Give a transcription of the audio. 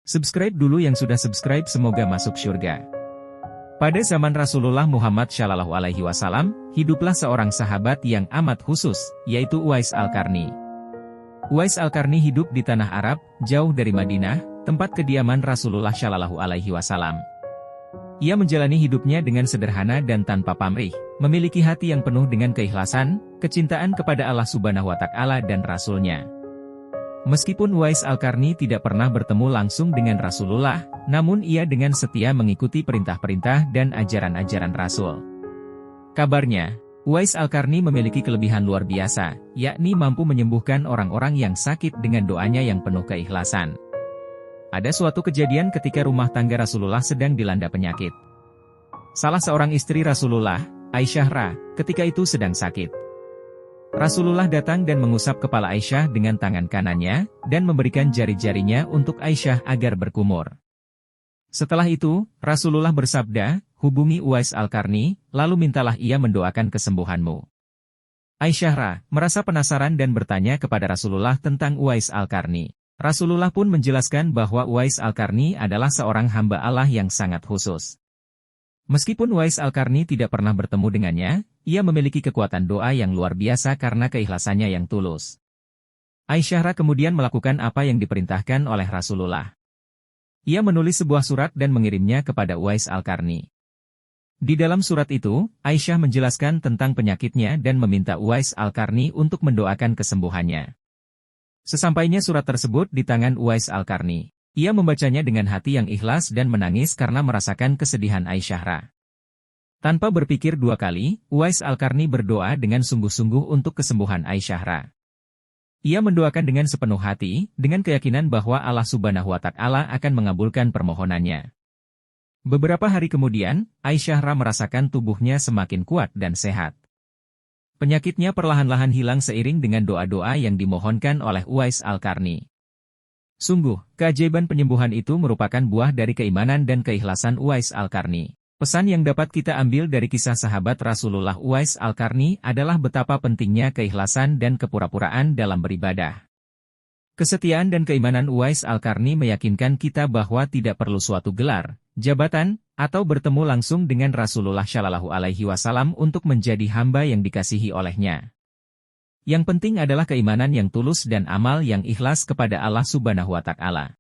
Subscribe dulu yang sudah subscribe, semoga masuk surga. Pada zaman Rasulullah Muhammad SAW, hiduplah seorang sahabat yang amat khusus, yaitu Uwais Al-Qarni. Uwais Al-Qarni hidup di tanah Arab, jauh dari Madinah, tempat kediaman Rasulullah SAW. Ia menjalani hidupnya dengan sederhana dan tanpa pamrih, memiliki hati yang penuh dengan keikhlasan, kecintaan kepada Allah Subhanahu wa Ta'ala dan Rasul-Nya. Meskipun Uwais Al-Qarni tidak pernah bertemu langsung dengan Rasulullah, namun ia dengan setia mengikuti perintah-perintah dan ajaran-ajaran Rasul. Kabarnya, Uwais Al-Qarni memiliki kelebihan luar biasa, yakni mampu menyembuhkan orang-orang yang sakit dengan doanya yang penuh keikhlasan. Ada suatu kejadian ketika rumah tangga Rasulullah sedang dilanda penyakit. Salah seorang istri Rasulullah, Aisyah, ketika itu sedang sakit. Rasulullah datang dan mengusap kepala Aisyah dengan tangan kanannya, dan memberikan jari-jarinya untuk Aisyah agar berkumur. Setelah itu, Rasulullah bersabda, "Hubungi Uwais Al-Qarni, lalu mintalah ia mendoakan kesembuhanmu." Aisyah merasa penasaran dan bertanya kepada Rasulullah tentang Uwais Al-Qarni. Rasulullah pun menjelaskan bahwa Uwais Al-Qarni adalah seorang hamba Allah yang sangat khusus. Meskipun Uwais Al-Qarni tidak pernah bertemu dengannya, ia memiliki kekuatan doa yang luar biasa karena keikhlasannya yang tulus. Aisyah kemudian melakukan apa yang diperintahkan oleh Rasulullah. Ia menulis sebuah surat dan mengirimnya kepada Uwais Al-Qarni. Di dalam surat itu, Aisyah menjelaskan tentang penyakitnya dan meminta Uwais Al-Qarni untuk mendoakan kesembuhannya. Sesampainya surat tersebut di tangan Uwais Al-Qarni, ia membacanya dengan hati yang ikhlas dan menangis karena merasakan kesedihan Aisyah. Tanpa berpikir dua kali, Uwais Al-Qarni berdoa dengan sungguh-sungguh untuk kesembuhan Aisyah. Ia mendoakan dengan sepenuh hati, dengan keyakinan bahwa Allah Subhanahu wa Ta'ala akan mengabulkan permohonannya. Beberapa hari kemudian, Aisyah merasakan tubuhnya semakin kuat dan sehat. Penyakitnya perlahan-lahan hilang seiring dengan doa-doa yang dimohonkan oleh Uwais Al-Qarni. Sungguh, keajaiban penyembuhan itu merupakan buah dari keimanan dan keikhlasan Uwais Al-Qarni. Pesan yang dapat kita ambil dari kisah sahabat Rasulullah Uwais Al-Qarni adalah betapa pentingnya keikhlasan dan kepura-puraan dalam beribadah. Kesetiaan dan keimanan Uwais Al-Qarni meyakinkan kita bahwa tidak perlu suatu gelar, jabatan, atau bertemu langsung dengan Rasulullah SAW untuk menjadi hamba yang dikasihi olehnya. Yang penting adalah keimanan yang tulus dan amal yang ikhlas kepada Allah Subhanahu wa Ta'ala.